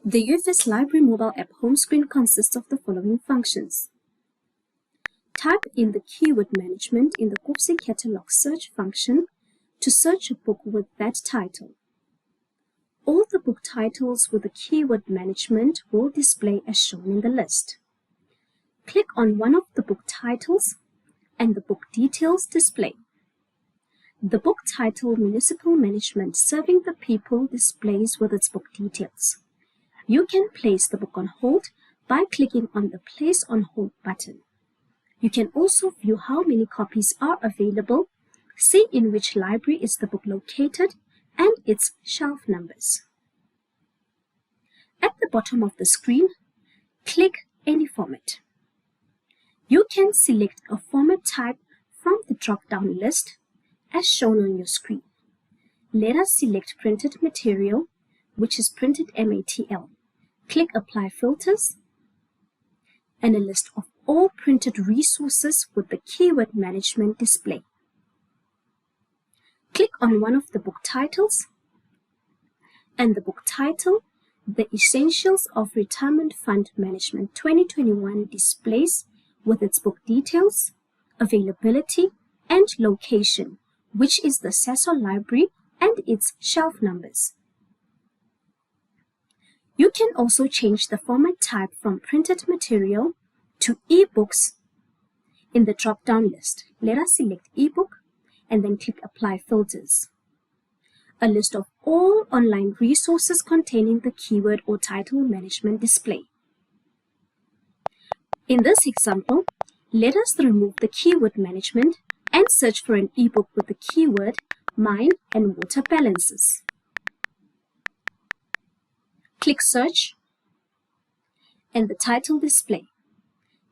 The UFS Library mobile app home screen consists of the following functions. Type in the keyword management in the Koopsie catalog search function to search a book with that title. All the book titles with the keyword management will display as shown in the list. Click on one of the book titles and the book details display. The book title Municipal Management Serving the People displays with its book details. You can place the book on hold by clicking on the Place on Hold button. You can also view how many copies are available, see in which library is the book located, and its shelf numbers. At the bottom of the screen, click any format. You can select a format type from the drop-down list as shown on your screen. Let us select printed material, which is printed MATL. Click Apply Filters, and a list of all printed resources with the keyword management display. Click on one of the book titles, and the book title, The Essentials of Retirement Fund Management 2021 displays with its book details, availability, and location, which is the Sasol Library and its shelf numbers. You can also change the format type from printed material to e-books in the drop-down list. Let us select e-book and then click Apply Filters. A list of all online resources containing the keyword or title management display. In this example, let us remove the keyword management and search for an e-book with the keyword Mine and Water Balances. Click Search and the title display.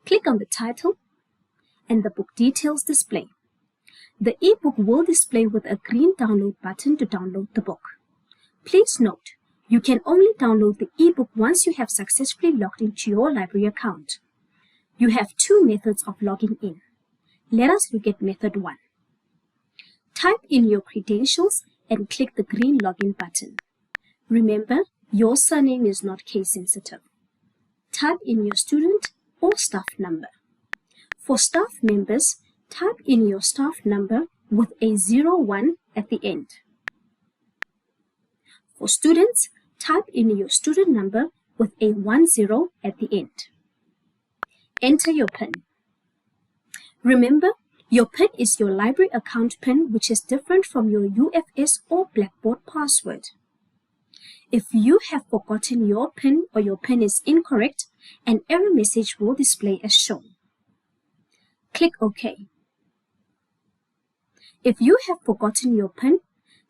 Click on the title and the book details display. The e-book will display with a green download button to download the book. Please note, you can only download the e-book once you have successfully logged into your library account. You have two methods of logging in. Let us look at method 1. Type in your credentials and click the green login button. Remember, your surname is not case sensitive. Type in your student or staff number. For staff members, type in your staff number with a 01 at the end. For students, type in your student number with a 10 at the end. Enter your PIN. Remember, your PIN is your library account PIN, which is different from your UFS or Blackboard password. If you have forgotten your PIN or your PIN is incorrect, an error message will display as shown. Click OK. If you have forgotten your PIN,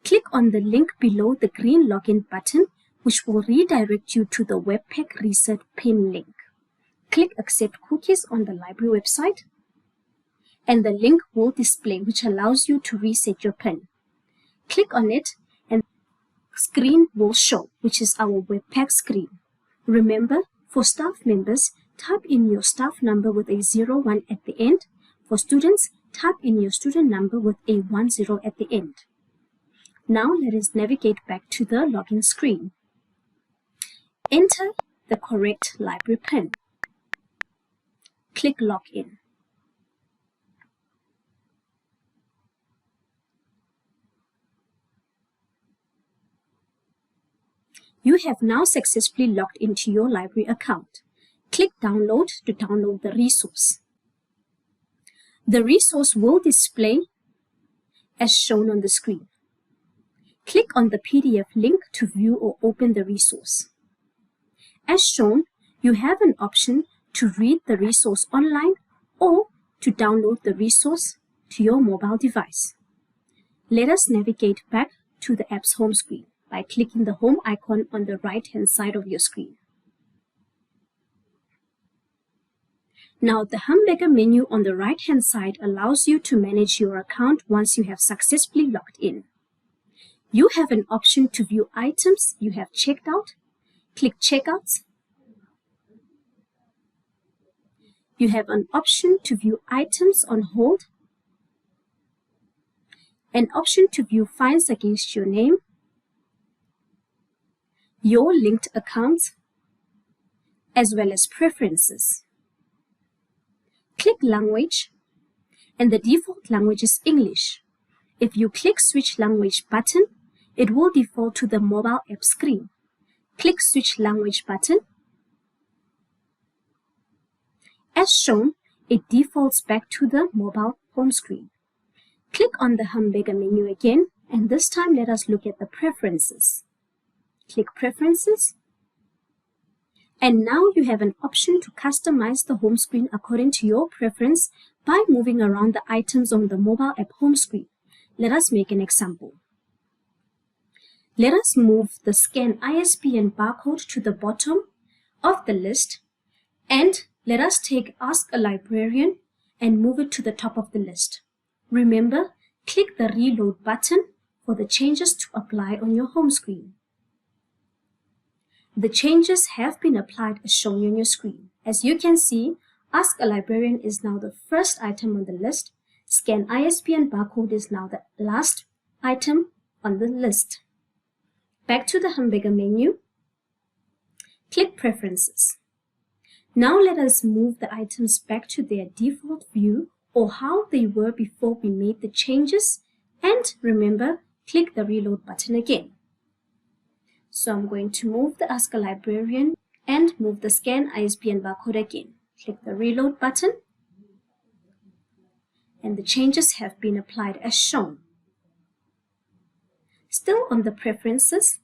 click on the link below the green login button, which will redirect you to the Webpack Reset PIN link. Click Accept Cookies on the library website, and the link will display, which allows you to reset your PIN. Click on it, and screen will show, which is our Webpack screen. Remember, for staff members, type in your staff number with a 01 at the end. For students, type in your student number with a 10 at the end. Now let us navigate back to the login screen. Enter the correct library PIN. Click Login. You have now successfully logged into your library account. Click Download to download the resource. The resource will display as shown on the screen. Click on the PDF link to view or open the resource. As shown, you have an option to read the resource online or to download the resource to your mobile device. Let us navigate back to the app's home screen by clicking the home icon on the right-hand side of your screen. Now, the hamburger menu on the right-hand side allows you to manage your account once you have successfully logged in. You have an option to view items you have checked out. Click Checkouts. You have an option to view items on hold, an option to view fines against your name, your linked accounts, as well as Preferences. Click Language, and the default language is English. If you click Switch Language button, it will default to the mobile app screen. Click Switch Language button. As shown, it defaults back to the mobile home screen. Click on the hamburger menu again, and this time let us look at the Preferences. Click Preferences. And now you have an option to customize the home screen according to your preference by moving around the items on the mobile app home screen. Let us make an example. Let us move the Scan ISBN barcode to the bottom of the list, and let us take Ask a Librarian and move it to the top of the list. Remember, click the Reload button for the changes to apply on your home screen. The changes have been applied as shown on your screen. As you can see, Ask a Librarian is now the first item on the list. Scan ISBN barcode is now the last item on the list. Back to the hamburger menu. Click Preferences. Now let us move the items back to their default view or how they were before we made the changes. And remember, click the Reload button again. So I'm going to move the Ask a Librarian and move the Scan ISBN barcode again. Click the Reload button, and the changes have been applied as shown. Still on the Preferences.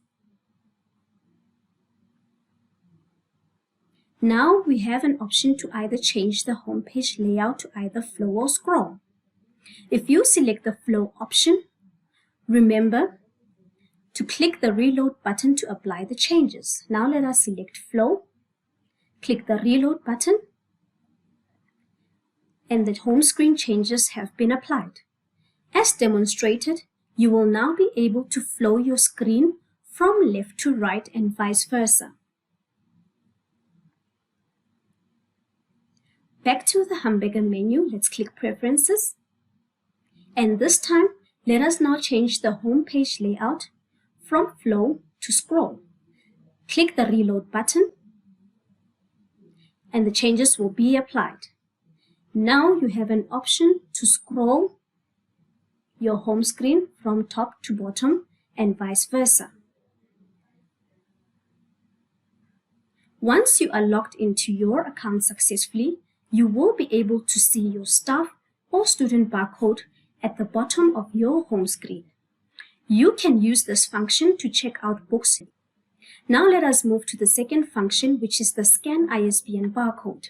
Now we have an option to either change the home page layout to either flow or scroll. If you select the flow option, remember to click the Reload button to apply the changes. Now let us select Flow, click the Reload button, and the home screen changes have been applied. As demonstrated, you will now be able to flow your screen from left to right and vice versa. Back to the hamburger menu, let's click Preferences. And this time, let us now change the home page layout from flow to scroll. Click the Reload button, and the changes will be applied. Now you have an option to scroll your home screen from top to bottom and vice versa. Once you are logged into your account successfully, you will be able to see your staff or student barcode at the bottom of your home screen. You can use this function to check out books. Now let us move to the second function, which is the Scan ISBN barcode.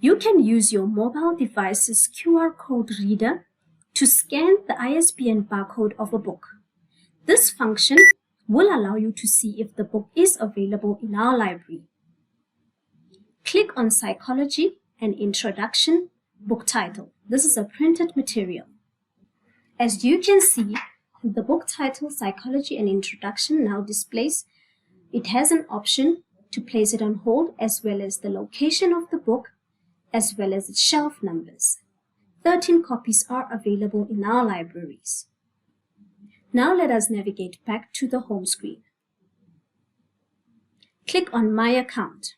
You can use your mobile device's QR code reader to scan the ISBN barcode of a book. This function will allow you to see if the book is available in our library. Click on Psychology and Introduction book title. This is a printed material. As you can see, the book title Psychology and Introduction now displays. It has an option to place it on hold, as well as the location of the book, as well as its shelf numbers. 13 copies are available in our libraries. Now let us navigate back to the home screen. Click on My Account.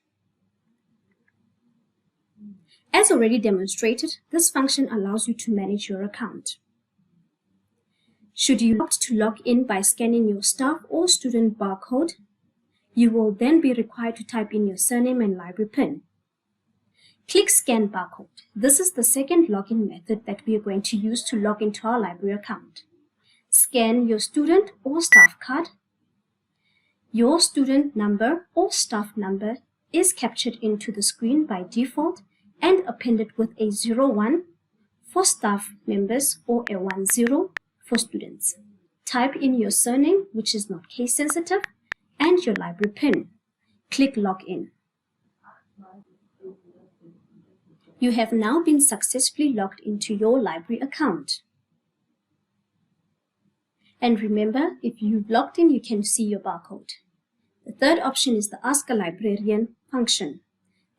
As already demonstrated, this function allows you to manage your account. Should you opt to log in by scanning your staff or student barcode, you will then be required to type in your surname and library PIN. Click Scan Barcode. This is the second login method that we are going to use to log into our library account. Scan your student or staff card. Your student number or staff number is captured into the screen by default and appended with a 01 for staff members or a 10 for students. Type in your surname, which is not case sensitive, and your library PIN. Click Login. You have now been successfully logged into your library account. And remember, if you've logged in, you can see your barcode. The third option is the Ask a Librarian function.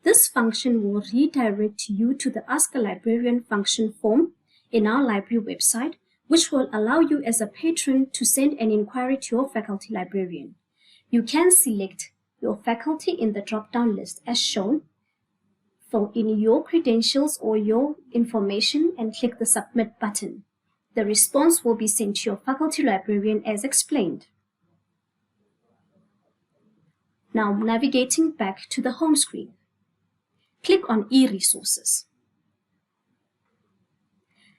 This function will redirect you to the Ask a Librarian function form in our library website, which will allow you as a patron to send an inquiry to your faculty librarian. You can select your faculty in the drop-down list as shown, fill in your credentials or your information and click the Submit button. The response will be sent to your faculty librarian as explained. Now navigating back to the home screen. Click on e-resources.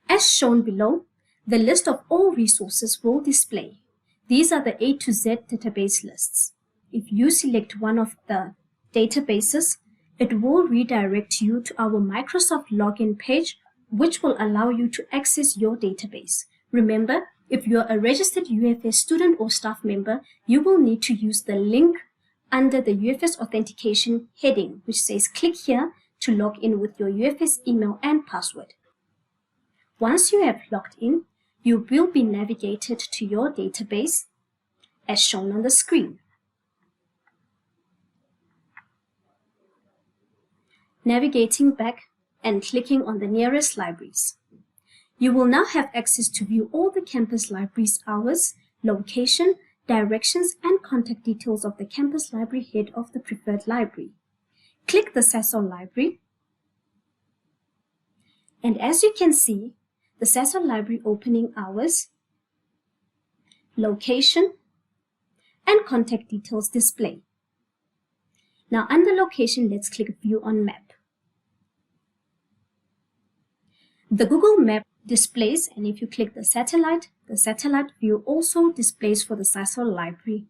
As shown below, the list of all resources will display. These are the A to Z database lists. If you select one of the databases, it will redirect you to our Microsoft login page, which will allow you to access your database. Remember, if you're a registered UFS student or staff member, you will need to use the link under the UFS authentication heading, which says click here to log in with your UFS email and password. Once you have logged in, you will be navigated to your database as shown on the screen. Navigating back and clicking on the nearest libraries. You will now have access to view all the campus libraries' hours, location, directions, and contact details of the campus library head of the preferred library. Click the Sasol library, and as you can see, the Sasol library opening hours, location, and contact details display. Now under location, let's click View on Map. The Google Map displays, and if you click the satellite view also displays for the Sasol library.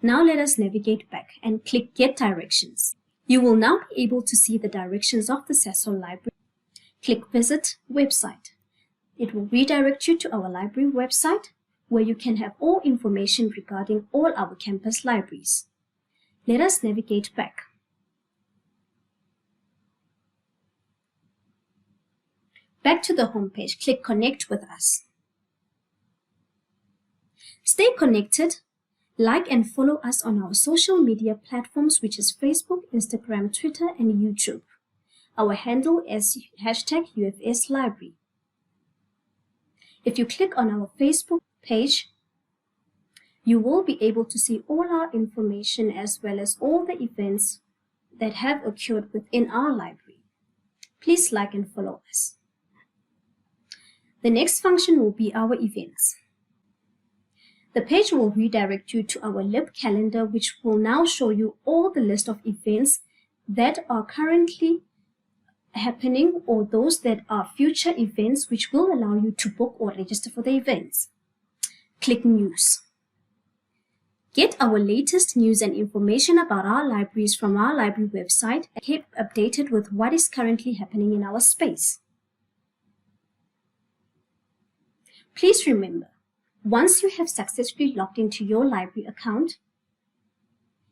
Now let us navigate back and click Get Directions. You will now be able to see the directions of the Sasol library. Click Visit Website. It will redirect you to our library website where you can have all information regarding all our campus libraries. Let us navigate back. Back to the home page, click Connect with Us. Stay connected, like and follow us on our social media platforms, which is Facebook, Instagram, Twitter, and YouTube. Our handle is #UFSLibrary. If you click on our Facebook page, you will be able to see all our information as well as all the events that have occurred within our library. Please like and follow us. The next function will be our events. The page will redirect you to our LIB calendar, which will now show you all the list of events that are currently happening or those that are future events, which will allow you to book or register for the events. Click News. Get our latest news and information about our libraries from our library website and keep updated with what is currently happening in our space. Please remember, once you have successfully logged into your library account,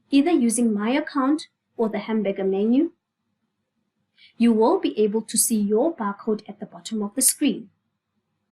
either using My Account or the hamburger menu, you will be able to see your barcode at the bottom of the screen.